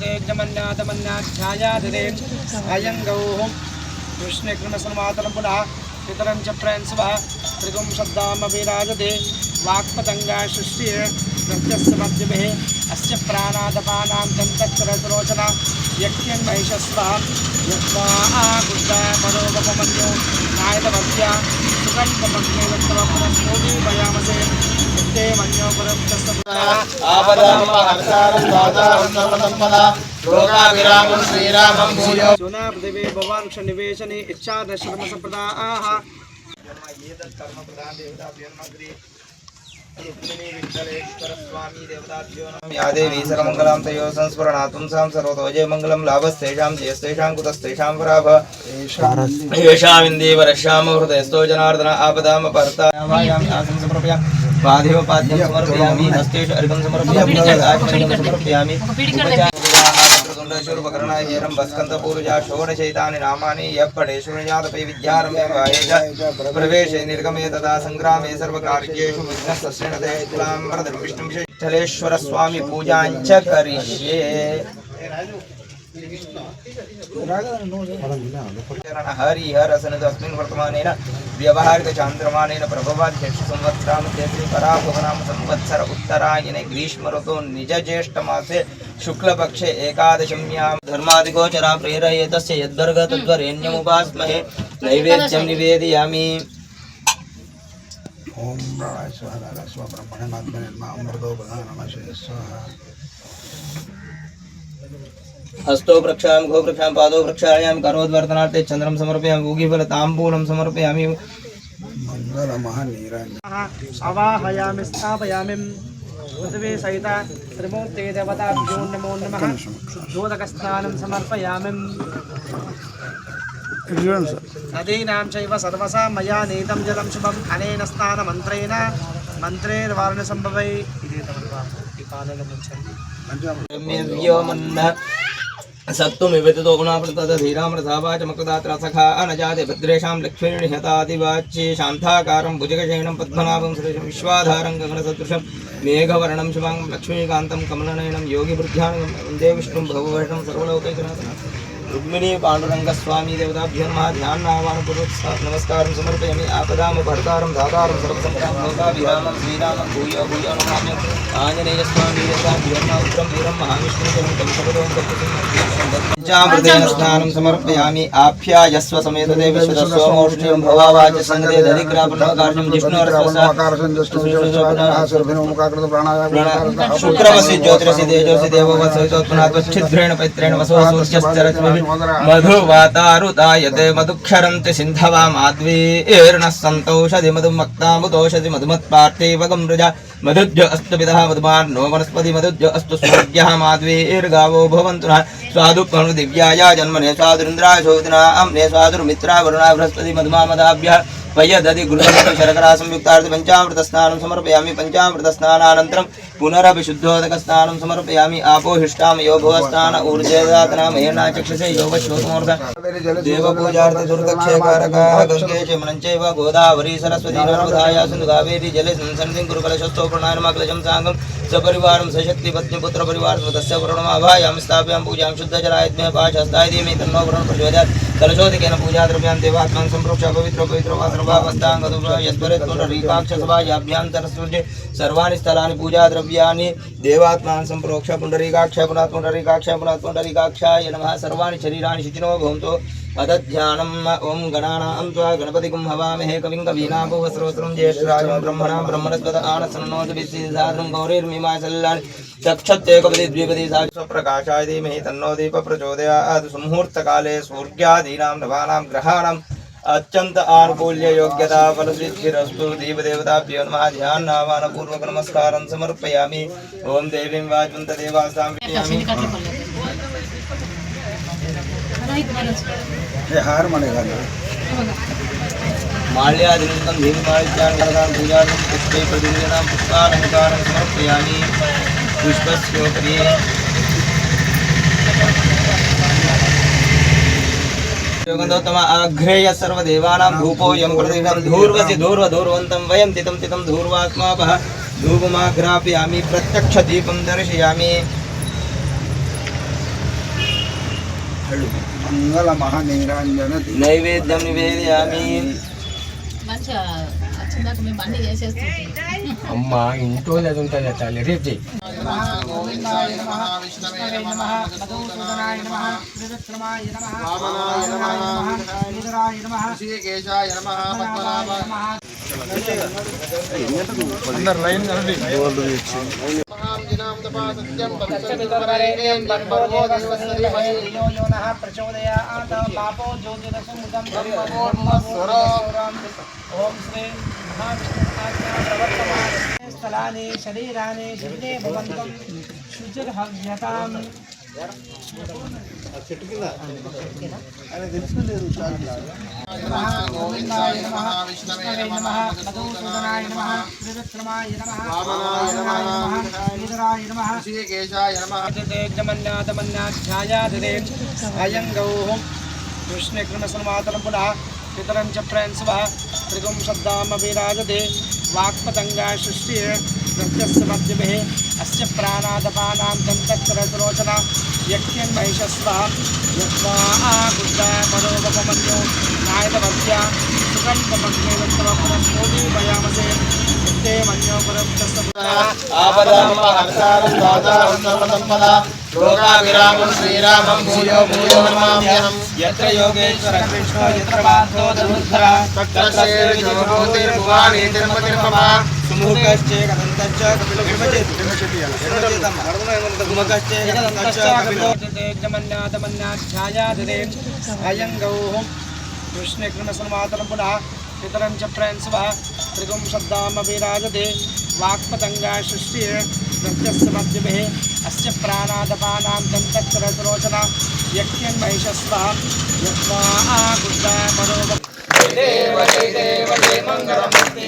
यज्ञमन्यातमन्याध्यायादे अयं गौः कृष्णकृष्णमातरं पुनः पितरं च प्रयन्स्वः त्रिगुं शब्दामभिराजते वाक्पतङ्गा सृष्टिः नृत्यस्य मध्यभिः अस्य प्राणादपानां दन्तक्रतरोचना यज्ञं महिषस्वः यत्वा गुड्डा परोपमन्यो नायतवत्या सुगन्धमग्ने दत्तवा पुनस्मोदि भयामसे ते मन्यो परमस्तस्य आपदां हर्तारं दातारं सर्वसम्पदा लोकाभिरामं श्रीरामं भूयो जुना पृथिवी भवान् क्षनिवेशने इच्छा दशकर्मसम्प्रदाः कर्म प्रधान देवताभ्यो नमः रुक्मिणी विठ्ठलेश्वर स्वामी देवताभ्यो नमः या देवी सर्वमङ्गलां तयो संस्मरणातुं सां सर्वतोजय मङ्गलं लाभस्तेषां जयस्तेषां कुतस्तेषां पराभ येषामिन्दीवरश्याम हृदयस्थो जनार्दन आपदामपर्तायाम् आसं समर्पयामि पादेवपाद्यं समर्पयामि हस्तेषु अर्घं समर्पयामि आचमनीयं समर्पयामि उपकरणाय हेरं भस्कन्तपूर्वजा षोडशैतानि नामानि यः पठे शून्यजातपै विद्यारम्भे प्रवेशे निर्गमे तदा सङ्ग्रामे सर्वकार्येषु विघ्नस्तस्येनते तुलां वरदं विष्णुं विठ्ठलेश्वरस्वामी पूजां च करिष्ये हरिहरसनदस्मिन् वर्तमानेन व्यवहारिक चान्द्रमानेन प्रभवाध्यक्ष संवत्सरामध्ये पराभवनाम संवत्सर उत्तरायणे ग्रीष्म ऋतौ निज ज्येष्ठमासे शुक्लपक्षे एकादशम्यां धर्मादिगोचरा प्रेरयेतस्य यद्वर्ग तद्वरेण्यमुपास्महे नैवेद्यं निवेदयामि। ओम प्राणाय स्वाहा स्वाहा ब्रह्मणे आत्मने नमः अमृतो प्रधानमः स्वाहा। हस्तो प्रक्षामि गो प्रक्षामि पादो प्रक्षालयामि करोद्वर्तनार्थे चन्द्रं समर्पयामि ऊगीफलताम्बूलं समर्पयामि मंगलमहानीराजनम् आवाहयामि स्थापयामि पृथिवी सहित त्रिमूर्ते देवताभ्यो नमो नमः शुद्धोदकस्नानं समर्पयामि नदीनां चैव सर्वसा मया नीतं जलं शुभम् अनेन स्नानमन्त्रेण मन्त्रेर्वारणसम्भवै सत्तु निवेदितो गुणाप्रतधीरामृतावाचमकृदात्रसखा अनजाते भद्रेषां लक्ष्मीर्निहतादिवाच्ये शान्ताकारं भुजगशयनं पद्मनाभं सुरेशं विश्वाधारं गगनसदृशं मेघवर्णं शुभां लक्ष्मीकान्तं कमलनयनं योगिवृद्ध्यानं वन्दे विष्णुं भववर्षं सर्वलोकैकनाथं रुक्मिणी पाण्डुरङ्गस्वामी देवताभ्यो नमः ध्यानावानपूर्वक नमस्कारं समर्पयामि आपदां भर्तारं धातारं सर्वसम्पदां लोकाभिरामं श्रीरामं भूयो भूयो नमामि आञ्जनेयस्वामी देवताभ्यो नमः उत्तरं वीरं महाविष्णुं तं सर्वदों पंचामृतेन स्नानं समर्पयामि आप्यायस्व समेत देवी विश्वसोमोष्ण्यं भवावाच संगते दधिग्रापणकार्यं जिष्णुरस्वसाहासुरभिनोमुखाकृत शुक्रवसि ज्योतिरसि तेजोसि देववत्सवितोत्पन्नात्वच्छिद्रेण पैत्रेण वसो सूर्यश्चरति मधुवातारुतायते मधुक्षरन्ति सिन्धवा माध्वीर्नः सन्तोषधि मधुमक्तामुतोषधि मधुमत्पार्थिवगं रजा मधुज्य अस्तु पितः मधुमार्नो वनस्पति मधुज्य अस्तु सूर्यः माध्वीर्गावो भवन्तु नः स्वादुपनु दिव्याय जन्मने स्वादुरिन्द्राय शोधिना अम्ने स्वादुर्मित्रा वरुणा बृहस्पति मधुमामदाभ्यः वयदधि गुरुः शर्करा संयुक्तार्थ पंचामृत स्नानं समर्पयामि पंचामृत स्नानानन्तरं पुनरपि शुद्धोदकस्नानं समर्पयामि आपोहिष्टां यो भुवस्नान ऊर्जेदातना महेना चक्षुषे योगश्लोकमूर्ध देवपूजार्थ दुर्दक्षेकारकः गङ्गे च मनञ्चैव गोदावरी सरस्वती नर्मदाया सिन्धु कावेरी जले संसन्निधिं कुरु कलशस्थो प्रणामकलशं साङ्गं सपरिवारं सशक्तिपत्नीपुत्र परिवारस्मृतस्य वरुणमाभायामि स्थापयामि पूजां शुद्धजलायज्ञ पाशहस्ताय धीमहि तन्नो वरुणः प्रचोदयात् कलशोदकेन पूजाद्रव्यान् देवात्मानं सम्प्रोक्ष्य पवित्रवासरभावस्ताङ्गतुर्यस्वरित्पुण्डरीकाक्षसभायाभ्यन्तरसूर्ये सर्वाणि स्थलानि पूजाद्रव्यानि देवात्मानं सम्प्रोक्ष्य पुण्डरीकाक्ष पुनः पुण्डरीकाक्ष पुनः पुण्डरीकाक्षाय नमः सर्वाणि शरीराणि शुचिनो भवन्तु अदध्यानम् ओं गणानां त्वा गणपतिं हवामहे कविं कवीनाभुवस्रोत्रं ज्येष्ठराजं ब्रह्मणां ब्रह्मणस्पद आनसन्नोदभिषेधानं गौरीर्मीमासल्लानि चक्षत्येकपदी द्विपदी स्वप्रकाशाय धीमहि तन्नो दीपः प्रचोदयात् सुमुहूर्तकाले सूर्यादीनां नवानां ग्रहाणाम् अत्यंत आनुकूल्य योग्यता फलसिद्धिरस्तु देवदेवताभ्यो नमः ध्यानावानपूर्वक नमस्कारं समर्पयामि ओं देवीं वाजवन्त देवासां विद्यामि हे हार मणेगा माल्यादिनितं धीमालित्यां पूजार्थं पुष्पे प्रतिदिनं पुष्पालङ्कारं समर्पयामि पुष्पस्योपरि योगन्तोत्तम अग्रेय सर्वदेवानां धूपोऽयं प्रतिदिनं धूर्वसि धूर्वधूर्वन्तं वयं तितं तितं धूर्वात्मापः धूपमाघ्रापयामि प्रत्यक्षदीपं दर्शयामि మంగళ మహానీరాంజన నైవేద్యం నివేదయామి. అమ్మా ఇంట్లో అది ఉంటుంది చాలు రేపు చెయ్యి. అందరు లైన్ కనండి. ఓం శ్రీ స్థలాన్ని శరీరాన్ని శుద్ధే భవంతం శుచిర్హవ్యతాం. గోవిందాయ నమః విష్ణవే నమః మధుసూదనాయ నమః త్రివిక్రమాయ నమః వామనాయ నమః శ్రీధరాయ నమః శ్రీకేశాయ నమః జగమన్యాతమన్యాధ్యాయాదిదే అయం గౌః కృష్ణకృష్ణసన్మాతరం పునః పితరం చ ప్రేన్స్వ త్రిగుం శబ్దామభిరాజతే వాక్పతంగా సృష్టి నృత్యస్య మధ్యమే అస్య ప్రాణాదపానాం దంతక్షరలోచన యజ్ఞన్మహిషస్వ యత్వా ఆగుద్దా పరోపమన్యో నాయతవద్య సుఖం తమగ్నేవత్తవ పునఃస్మోది భయామసే తే మన్యో పరమస్తస్య ఆపదాం హర్తారం దాతారం సర్వసంపదా లోకాభిరామం శ్రీరామం భూయో భూయో నమామ్యహం. యత్ర యోగేశ్వర కృష్ణో యత్ర పార్థో ధనుర్ధర తత్ర శ్రీర్జోతిర్భువాని తిరుపతిర్భవా సుముఖశ్చే కదంతశ్చ కపిలో విభజేతమ్మ సుముఖశ్చే కదంతశ్చ కపిలో జగమన్యాతమన్యాధ్యాయాదిదే అయం గౌః కృష్ణకృష్ణసన్మాతరం పునః పితరం చ ప్రేన్స్వ త్రిగుం శబ్దామభిరాజతే వాక్పతంగా సృష్టి నృత్యస్య మధ్యమే అస్య ప్రాణాదపానాం దంతక్షరలోచన యజ్ఞన్మహిషస్వ యత్వా ఆగుద్దా పరోప దేవ జయ దేవ జయ మంగళమూర్తి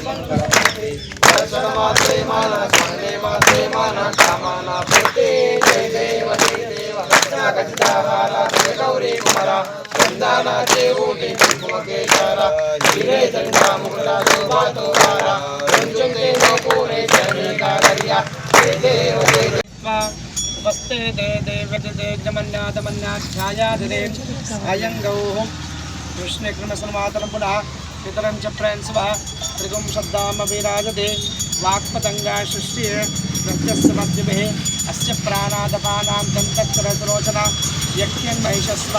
మంగళమూర్తి దర్శనమాత్రే మాన స్మరణే మాత్రే మాన కామాన పూర్తే జయ దేవ గజాహార జయ గౌరీ కుమార చందాన దేవూటి కుంకుమకేశార గిరే చండా ముకుల శోభాతో వార పంచంతే పూరే జయ దేవ జయ వస్తే దే దేవ్యతే జమన్యాతమన్యాధ్యాయాదిదే అయం గౌః కృష్ణకృష్ణసన్మాతరం పునః పితరం చ ప్రేన్స్వ త్రిగుం శబ్దామభిరాజతే వాక్పతంగా సృష్టి నృత్యస్య మధ్యమే అస్య ప్రాణాదపానాం దంతక్షరలోచన యజ్ఞన్మహిషస్వ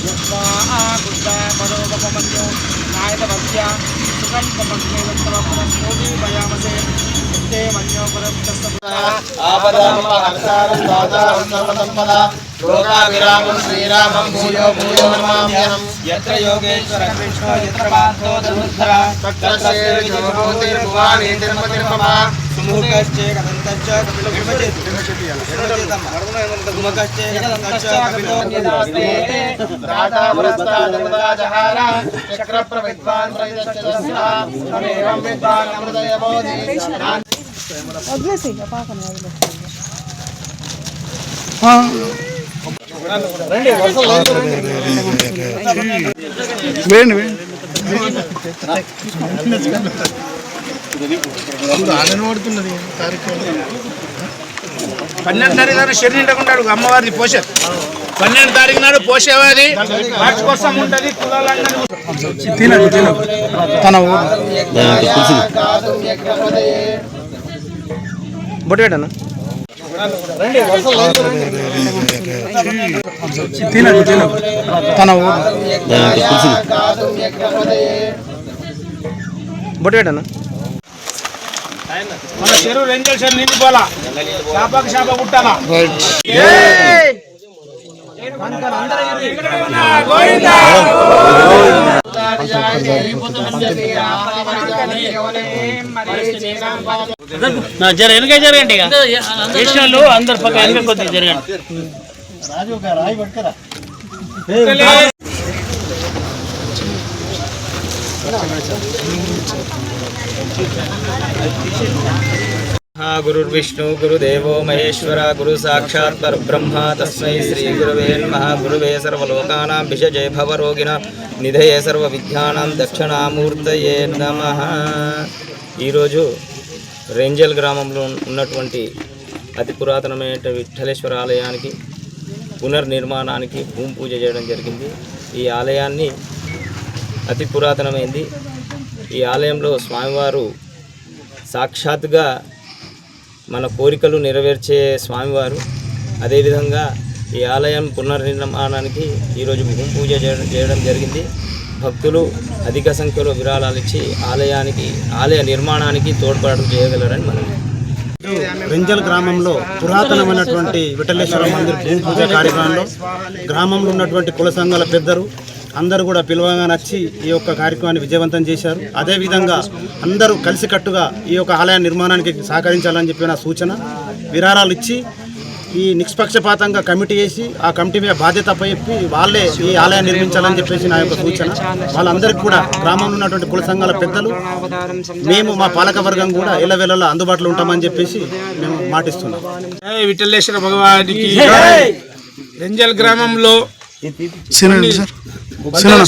యత్వా ఆగుద్దా పరోపమన్యో నాయతవద్య సుఖం తమగ్నేవత్తవ పునఃస్మోది భయామసే తే మన్యో పరమస్తస్య ఆపదాం హర్తారం దాతారం సర్వసంపదా లోకాభిరామం శ్రీరామం భూయో భూయో నమామ్యహం. యత్ర యోగేశ్వర కృష్ణో యత్ర పార్థో ధనుర్ధర తత్ర శ్రీర్జోతిర్భువాని తిరుపతిర్భవా సుముఖశ్చే కదంతశ్చ కపిలో విభజేతమ్మ సుముఖశ్చే కదంతశ్చ కపిలో రాధా పురస్తాదమృతాజహార చక్రప్రవిద్వాన్ ప్రయచ్చదస్సా తమేవం విద్వాన్ అమృతయబోధి ఆనబడుతున్నది కార్యక్రమం. 12 తారీఖు నాడు షెడ్ నిండకుంటాడు అమ్మవారిని పోసే 12 తారీఖు నాడు పోసేవాది వాటి కోసం ఉంటుంది బొట్టేటన్నా బొట్టేటన్నా మన చెరువు రెంజల్ చెరువు నిండిపోలా షాపాకి షాప పుట్టాలా జర వెనక జరగండి వాళ్ళు అందరు పక్క వెనక కొద్దిగా జరగండి. గురుర్విష్ణు గురుదేవో మహేశ్వర గురు సాక్షాత్ పరబ్రహ్మ తస్మై శ్రీ గురవే నమః. గురువే సర్వలోకానాం విషజే భవరోగిణాం నిధయే సర్వ విద్యానాం దక్షిణామూర్తయే నమః. ఈరోజు రేంజల్ గ్రామంలో ఉన్నటువంటి అతి పురాతనమైన విఠలేశ్వర ఆలయానికి పునర్నిర్మాణానికి భూమి పూజ చేయడం జరిగింది. ఈ ఆలయాన్ని అతి పురాతనమైంది. ఈ ఆలయంలో స్వామివారు సాక్షాత్తుగా మన కోరికలు నెరవేర్చే స్వామివారు. అదేవిధంగా ఈ ఆలయం పునర్నిర్మాణానికి ఈరోజు భూమి పూజ చేయడం జరిగింది. భక్తులు అధిక సంఖ్యలో విరాళాలు ఇచ్చి ఆలయ నిర్మాణానికి తోడ్పాటు చేయగలరని మనం రెంజల్ గ్రామంలో పురాతనమైనటువంటి విఠలేశ్వర మందిర్ భూమి పూజ కార్యక్రమంలో గ్రామంలో ఉన్నటువంటి కుల సంఘాల పెద్దలు అందరూ కూడా పిలువగా నచ్చి ఈ యొక్క కార్యక్రమాన్ని విజయవంతం చేశారు. అదేవిధంగా అందరూ కలిసికట్టుగా ఈ యొక్క ఆలయ నిర్మాణానికి సహకరించాలని చెప్పిన సూచన, విరాళాలు ఇచ్చి ఈ నిష్పక్షపాతంగా కమిటీ వేసి ఆ కమిటీ మీద బాధ్యత చెప్పి వాళ్ళే ఈ ఆలయం నిర్మించాలని చెప్పేసి నా యొక్క సూచన. వాళ్ళందరికీ కూడా గ్రామంలో ఉన్నటువంటి కుల సంఘాల పెద్దలు మేము మా పాలక వర్గం కూడా ఎల్లవేళలా అందుబాటులో ఉంటామని చెప్పేసి మేము మాటిస్తున్నాం. విఠలేశ్వర భగవానికి రెంజల్ గ్రామంలో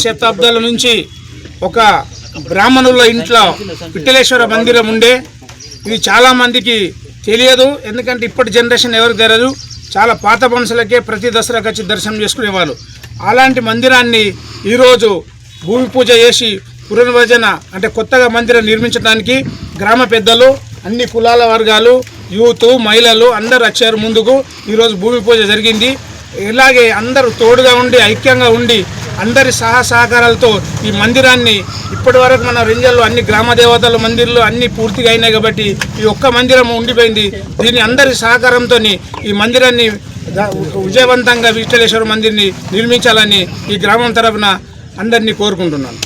శతాబ్దాల నుంచి ఒక బ్రాహ్మణుల ఇంట్లో విఠలేశ్వర మందిరం ఉండే. ఇది చాలా మందికి తెలియదు, ఎందుకంటే ఇప్పటి జనరేషన్ ఎవరికి తెలియదు. చాలా పాత మనుషులకే ప్రతి దసరాకి వచ్చి దర్శనం చేసుకునేవాళ్ళు. అలాంటి మందిరాన్ని ఈరోజు భూమి పూజ చేసి పునర్విభజన అంటే కొత్తగా మందిరం నిర్మించడానికి గ్రామ పెద్దలు, అన్ని కులాల వర్గాలు, యూత్, మహిళలు అందరూ వచ్చారు ముందుకు. ఈరోజు భూమి పూజ జరిగింది. ఇలాగే అందరూ తోడుగా ఉండి ఐక్యంగా ఉండి అందరి సహకారాలతో ఈ మందిరాన్ని ఇప్పటి వరకు మన రెంజల్లో అన్ని గ్రామ దేవతల మందిర్లు అన్ని పూర్తిగా అయినాయి కాబట్టి ఈ ఒక్క మందిరం ఉండిపోయింది. దీని అందరి సహకారంతో ఈ మందిరాన్ని విజయవంతంగా విఠలేశ్వర మందిర్ని నిర్మించాలని ఈ గ్రామం తరఫున అందరినీ కోరుకుంటున్నాను.